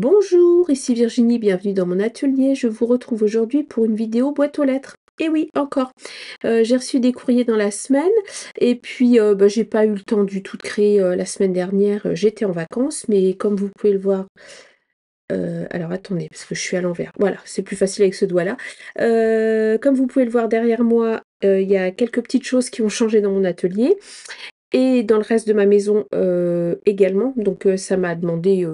Bonjour, ici Virginie, bienvenue dans mon atelier. Je vous retrouve aujourd'hui pour une vidéo boîte aux lettres. Et oui, encore. J'ai reçu des courriers dans la semaine et puis j'ai pas eu le temps du tout de créer la semaine dernière. J'étais en vacances, mais comme vous pouvez le voir, alors attendez, parce que je suis à l'envers. Voilà, c'est plus facile avec ce doigt-là. Comme vous pouvez le voir derrière moi, il y a quelques petites choses qui ont changé dans mon atelier. Et dans le reste de ma maison également. Donc ça m'a demandé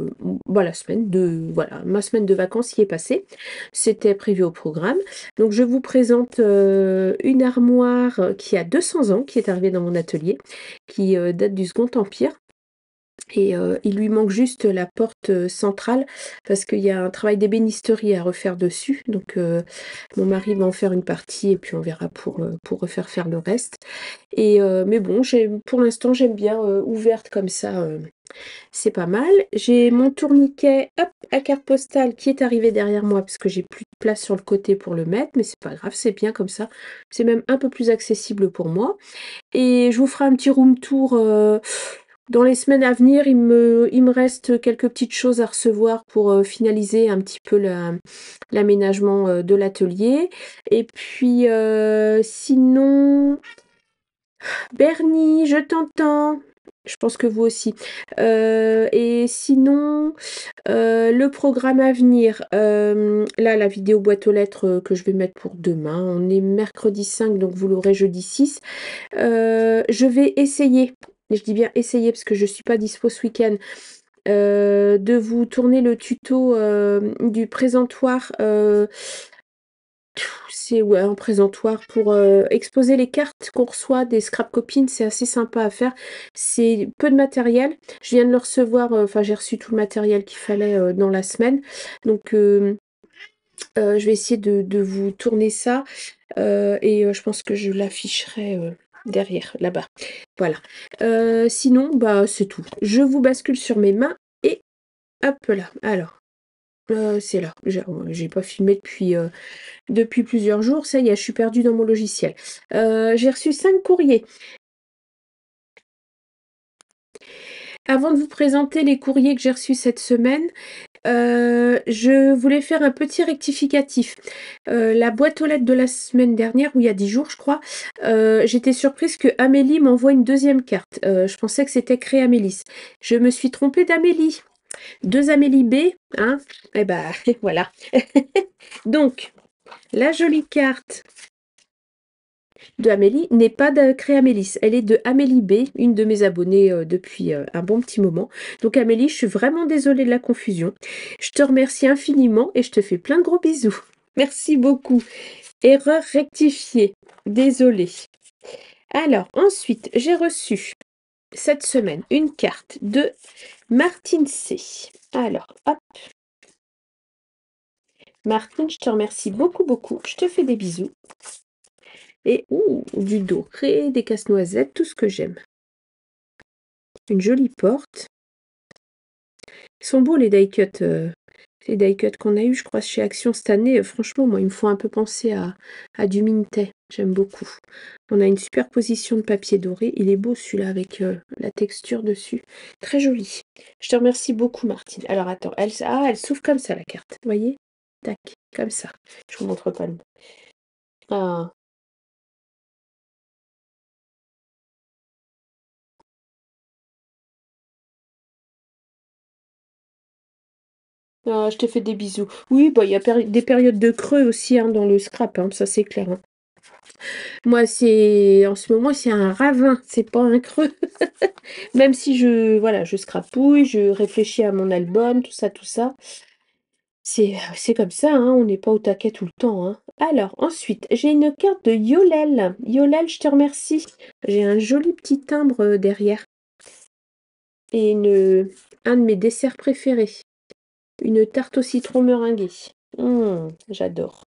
la semaine de ma semaine de vacances y est passée. C'était prévu au programme. Donc je vous présente une armoire qui a 200 ans, qui est arrivée dans mon atelier, qui date du Second Empire. Et il lui manque juste la porte centrale parce qu'il y a un travail d'ébénisterie à refaire dessus. Donc mon mari va en faire une partie et puis on verra pour refaire faire le reste. Et mais bon, pour l'instant j'aime bien ouverte comme ça, c'est pas mal. J'ai mon tourniquet hop, à carte postale qui est arrivé derrière moi parce que j'ai plus de place sur le côté pour le mettre, mais c'est pas grave, c'est bien comme ça. C'est même un peu plus accessible pour moi. Et je vous ferai un petit room tour dans les semaines à venir. Il me reste quelques petites choses à recevoir pour finaliser un petit peu l'aménagement de l'atelier. Et puis sinon, Bernie, je t'entends. Je pense que vous aussi. Et sinon, le programme à venir. Là, la vidéo boîte aux lettres que je vais mettre pour demain. On est mercredi 5, donc vous l'aurez jeudi 6. Je vais essayer, je dis bien essayer parce que je ne suis pas dispo ce week-end, de vous tourner le tuto du présentoir. C'est un présentoir pour exposer les cartes qu'on reçoit des scrap copines. C'est assez sympa à faire. C'est peu de matériel. Je viens de le recevoir, j'ai reçu tout le matériel qu'il fallait dans la semaine. Donc je vais essayer de vous tourner ça et je pense que je l'afficherai derrière, là-bas. Voilà. Sinon, c'est tout. Je vous bascule sur mes mains et hop là. Alors, c'est là. J'ai pas filmé depuis plusieurs jours. Ça y est, je suis perdue dans mon logiciel. J'ai reçu 5 courriers. Avant de vous présenter les courriers que j'ai reçus cette semaine, je voulais faire un petit rectificatif. La boîte aux lettres de la semaine dernière, ou il y a 10 jours je crois, j'étais surprise que Amélie m'envoie une deuxième carte. Je pensais que c'était Créamélis. Je me suis trompée d'Amélie. 2 Amélie B, hein. Et voilà. Donc, la jolie carte de Amélie n'est pas de Créamélis, elle est de Amélie B, une de mes abonnées depuis un bon petit moment. Donc Amélie, je suis vraiment désolée de la confusion. Je te remercie infiniment et je te fais plein de gros bisous. Merci beaucoup. Erreur rectifiée. Désolée. Alors, ensuite, j'ai reçu cette semaine une carte de Martine C. Alors, hop. Martine, je te remercie beaucoup, beaucoup. Je te fais des bisous. Et du doré, des casse-noisettes, tout ce que j'aime. Une jolie porte. Ils sont beaux les die-cut. Les die-cut qu'on a eu, je crois, chez Action cette année. Franchement, moi, ils me font un peu penser à du Mintet. J'aime beaucoup. On a une superposition de papier doré. Il est beau celui-là avec la texture dessus. Très joli. Je te remercie beaucoup, Martine. Alors attends, elle s'ouvre comme ça la carte. Vous voyez? Tac, comme ça. Je vous montre pas le mot. Ah. Ah, je te fais des bisous. Oui, il y a des périodes de creux aussi hein, dans le scrap, hein, ça c'est clair. Hein. Moi, en ce moment, c'est un ravin, c'est pas un creux. Même si je scrapouille, je réfléchis à mon album, tout ça, tout ça. C'est comme ça, hein, on n'est pas au taquet tout le temps. Hein. Alors, ensuite, j'ai une carte de Yolel. Yolel, je te remercie. J'ai un joli petit timbre derrière. Et un de mes desserts préférés. Une tarte au citron meringuée. J'adore.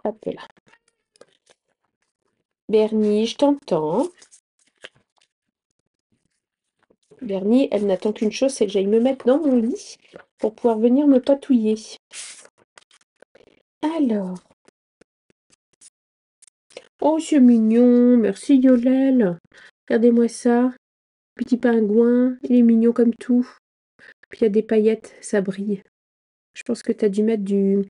Hop là. Bernie, je t'entends. Bernie, elle n'attend qu'une chose, c'est que j'aille me mettre dans mon lit pour pouvoir venir me patouiller. Alors. Oh, c'est mignon. Merci Yolel. Regardez-moi ça. Petit pingouin. Il est mignon comme tout. Puis il y a des paillettes, ça brille. Je pense que tu as dû mettre du...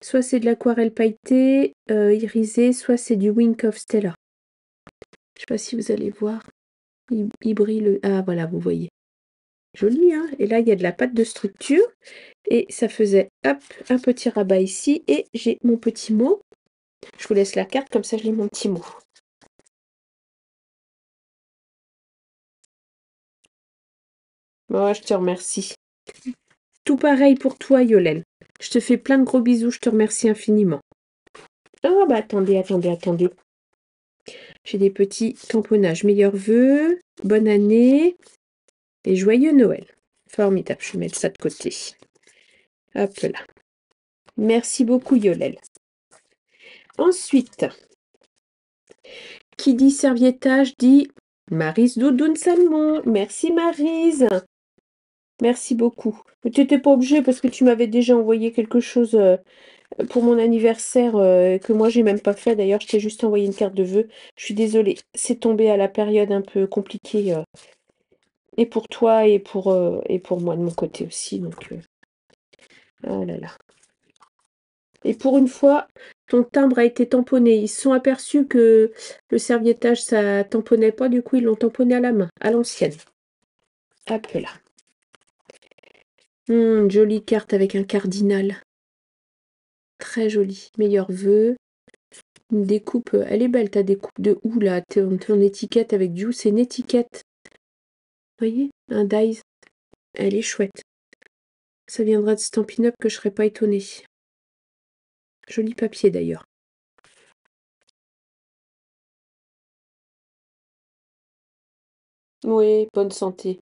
Soit c'est de l'aquarelle pailletée, irisée, soit c'est du Wink of Stella. Je sais pas si vous allez voir. Il brille le... Ah voilà, vous voyez. Joli, hein? Et là, il y a de la pâte de structure. Et ça faisait, hop, un petit rabat ici. Et j'ai mon petit mot. Je vous laisse la carte, comme ça je lis mon petit mot. Oh, je te remercie. Tout pareil pour toi, Yolène. Je te fais plein de gros bisous, je te remercie infiniment. Oh, bah attendez. J'ai des petits tamponnages. Meilleurs vœux, bonne année et joyeux Noël. Formidable, je vais mettre ça de côté. Hop là. Merci beaucoup, Yolène. Ensuite, qui dit serviettage dit Maryse Doudoune Salmon. Merci, Maryse. Merci beaucoup. Tu n'étais pas obligée parce que tu m'avais déjà envoyé quelque chose pour mon anniversaire que moi j'ai même pas fait. D'ailleurs, je t'ai juste envoyé une carte de vœux. Je suis désolée. C'est tombé à la période un peu compliquée et pour toi et pour moi de mon côté aussi. Donc, oh là là. Et pour une fois, ton timbre a été tamponné. Ils se sont aperçus que le serviettage, ça tamponnait pas. Du coup, ils l'ont tamponné à la main, à l'ancienne. Hop là. Jolie carte avec un cardinal. Très jolie. Meilleurs vœux. Une découpe, elle est belle ta découpe de houx là. Ton étiquette avec du houx, c'est une étiquette. Vous voyez? Un dies. Elle est chouette. Ça viendra de Stampin' Up que je serais pas étonnée. Joli papier d'ailleurs. Oui, bonne santé.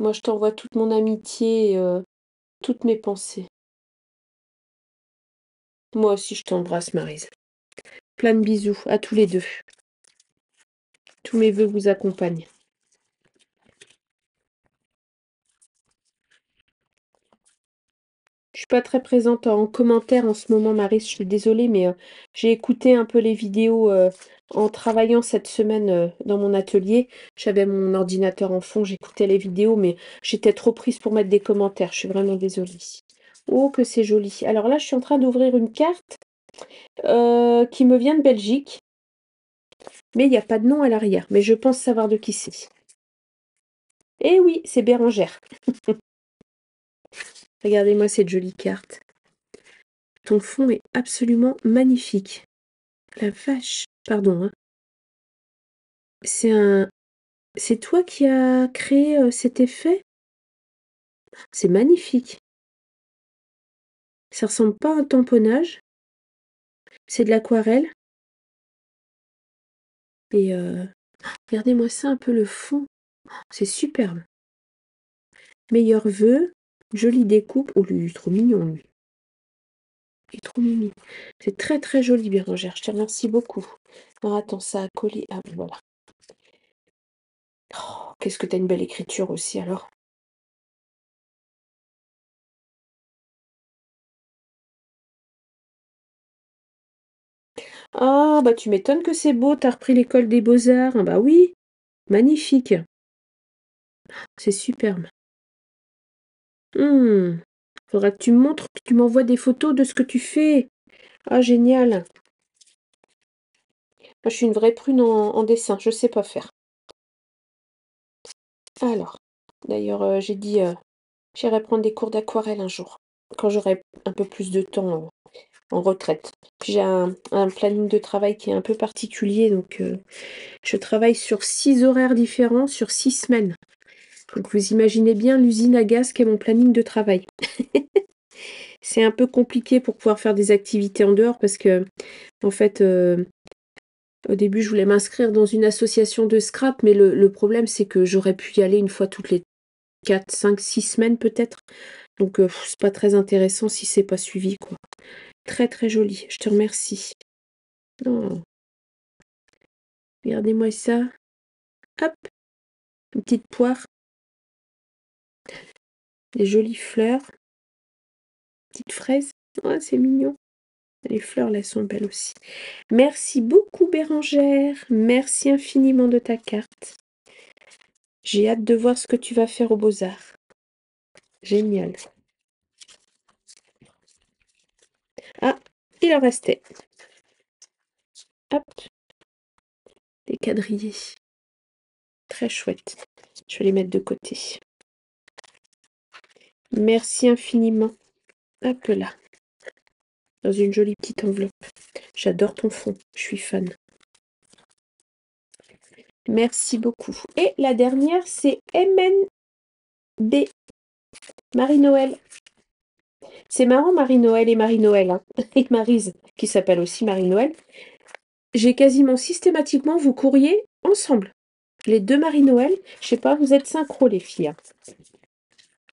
Moi, je t'envoie toute mon amitié et toutes mes pensées. Moi aussi, je t'embrasse, Maryse. Plein de bisous à tous les deux. Tous mes vœux vous accompagnent. Je suis pas très présente en commentaire en ce moment, Maryse, je suis désolée, mais j'ai écouté un peu les vidéos en travaillant cette semaine dans mon atelier. J'avais mon ordinateur en fond, j'écoutais les vidéos, mais j'étais trop prise pour mettre des commentaires. Je suis vraiment désolée. Oh, que c'est joli. Alors là, je suis en train d'ouvrir une carte qui me vient de Belgique, mais il n'y a pas de nom à l'arrière. Mais je pense savoir de qui c'est. Eh oui, c'est Bérangère. Regardez-moi cette jolie carte. Ton fond est absolument magnifique. La vache. Pardon, hein. C'est toi qui as créé cet effet? C'est magnifique. Ça ressemble pas à un tamponnage. C'est de l'aquarelle. Et regardez-moi ça un peu le fond. C'est superbe. Meilleurs vœux. Jolie découpe. Oh, lui, il est trop mignon, lui. Il est trop mimi. C'est très très joli, Bérangère. Je te remercie beaucoup. Alors attends, ça a collé. Ah voilà. Oh, qu'est-ce que t'as une belle écriture aussi alors. Ah bah tu m'étonnes que c'est beau, t'as repris l'école des beaux-arts. Ah, bah oui, magnifique. C'est superbe. Faudra que tu me montres, que tu m'envoies des photos de ce que tu fais. Ah génial. Moi je suis une vraie prune en dessin, je sais pas faire. Alors, d'ailleurs j'ai dit j'irai prendre des cours d'aquarelle un jour, quand j'aurai un peu plus de temps en retraite. Puis j'ai un planning de travail qui est un peu particulier, donc je travaille sur 6 horaires différents sur 6 semaines. Donc vous imaginez bien l'usine à gaz qu'est mon planning de travail. C'est un peu compliqué pour pouvoir faire des activités en dehors parce que, en fait, au début, je voulais m'inscrire dans une association de scrap, mais le problème, c'est que j'aurais pu y aller une fois toutes les 4, 5, 6 semaines peut-être. Donc, c'est pas très intéressant si c'est pas suivi, quoi. Très, très joli. Je te remercie. Oh, regardez-moi ça. Hop, une petite poire. Des jolies fleurs. Petite fraise. Oh, c'est mignon. Les fleurs, là, sont belles aussi. Merci beaucoup, Bérangère. Merci infiniment de ta carte. J'ai hâte de voir ce que tu vas faire aux Beaux-Arts. Génial. Ah, il en restait. Hop, des quadrillés. Très chouette. Je vais les mettre de côté. Merci infiniment. Hop là. Dans une jolie petite enveloppe. J'adore ton fond. Je suis fan. Merci beaucoup. Et la dernière, c'est MND. Marie-Noël. C'est marrant, Marie-Noël et Marie-Noël. Hein. Et Maryse, qui s'appelle aussi Marie-Noël. J'ai quasiment systématiquement vous courriez ensemble. Les deux Marie-Noël. Je sais pas, vous êtes synchro les filles. Hein.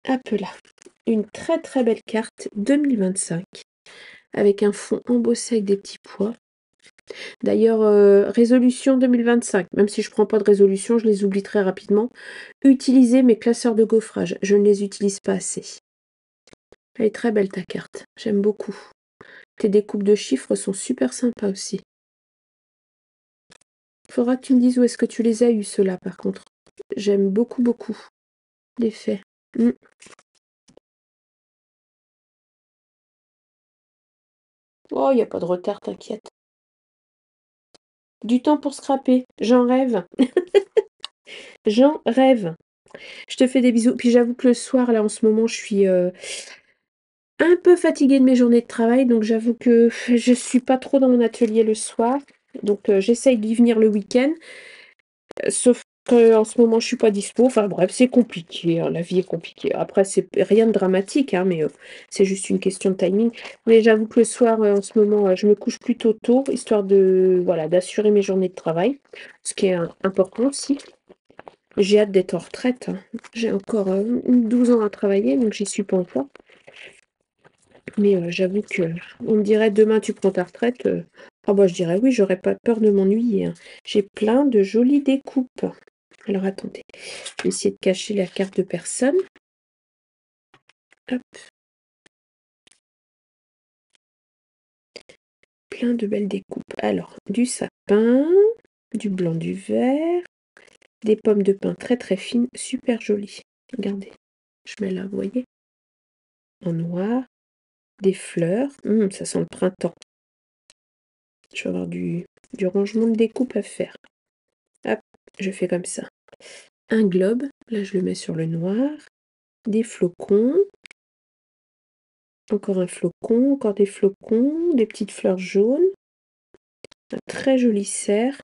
Hop là. Une très très belle carte 2025. Avec un fond embossé avec des petits pois. D'ailleurs, résolution 2025, même si je ne prends pas de résolution, je les oublie très rapidement. Utilisez mes classeurs de gaufrage, je ne les utilise pas assez. Elle est très belle ta carte, j'aime beaucoup. Tes découpes de chiffres sont super sympas aussi. Faudra que tu me dises où est-ce que tu les as eus, ceux-là, par contre. J'aime beaucoup, beaucoup l'effet. Oh, il n'y a pas de retard, t'inquiète. Du temps pour scraper, j'en rêve. J'en rêve. Je te fais des bisous. Puis j'avoue que le soir, là, en ce moment, je suis un peu fatiguée de mes journées de travail. Donc j'avoue que je suis pas trop dans mon atelier le soir. Donc j'essaye d'y venir le week-end. Sauf qu'en ce moment, je suis pas dispo. Enfin bref, c'est compliqué. Hein, la vie est compliquée. Après, c'est rien de dramatique, hein, mais c'est juste une question de timing. Mais j'avoue que le soir, en ce moment, je me couche plutôt tôt, histoire de voilà d'assurer mes journées de travail. Ce qui est important aussi. J'ai hâte d'être en retraite. Hein. J'ai encore 12 ans à travailler, donc j'y suis pas encore. Mais j'avoue que on me dirait demain tu prends ta retraite. Ah bah je dirais oui, j'aurais pas peur de m'ennuyer. Hein. J'ai plein de jolies découpes. Alors attendez, je vais essayer de cacher la carte de personne. Hop. Plein de belles découpes. Alors, du sapin, du blanc, du vert, des pommes de pin très très fines, super jolies. Regardez, je mets là, vous voyez, en noir, des fleurs. Ça sent le printemps. Je vais avoir du rangement de découpe à faire. Hop, je fais comme ça. Un globe, là je le mets sur le noir. Des flocons. Encore un flocon, encore des flocons, des petites fleurs jaunes. Un très joli cerf.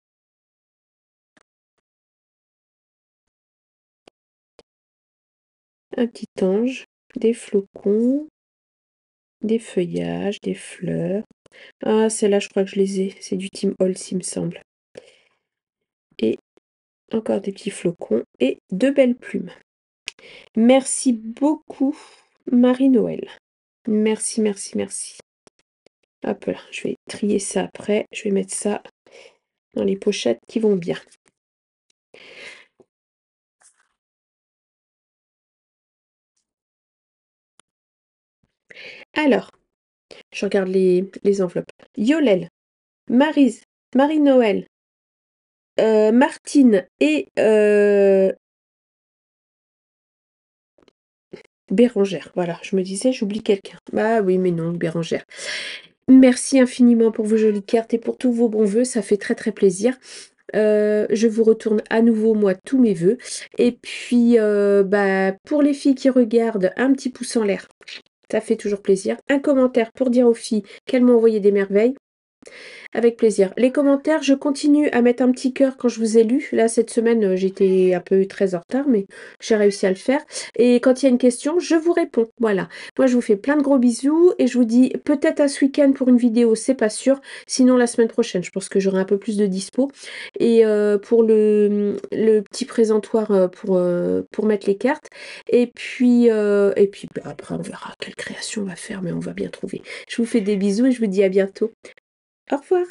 Un petit ange, des flocons, des feuillages, des fleurs. Ah, celle-là, je crois que je les ai. C'est du Team Holtz, il me semble. Et encore des petits flocons et deux belles plumes. Merci beaucoup, Marie-Noël. Merci, merci, merci. Hop là, je vais trier ça après. Je vais mettre ça dans les pochettes qui vont bien. Alors, je regarde les enveloppes. Yolel, Maryse, Marie-Noël, Martine et Bérangère. Voilà, je me disais, j'oublie quelqu'un. Bah oui, mais non, Bérangère. Merci infiniment pour vos jolies cartes et pour tous vos bons vœux. Ça fait très très plaisir. Je vous retourne à nouveau, moi, tous mes vœux. Et puis, bah, pour les filles qui regardent, un petit pouce en l'air. Ça fait toujours plaisir. Un commentaire pour dire aux filles qu'elles m'ont envoyé des merveilles. Avec plaisir. Les commentaires, je continue à mettre un petit cœur quand je vous ai lu. Là, cette semaine, j'étais un peu très en retard, mais j'ai réussi à le faire. Et quand il y a une question, je vous réponds. Voilà. Moi, je vous fais plein de gros bisous et je vous dis peut-être à ce week-end pour une vidéo, c'est pas sûr. Sinon, la semaine prochaine, je pense que j'aurai un peu plus de dispo. Et pour le petit présentoir pour mettre les cartes. Et puis bah, après, on verra quelle création on va faire, mais on va bien trouver. Je vous fais des bisous et je vous dis à bientôt. Au revoir.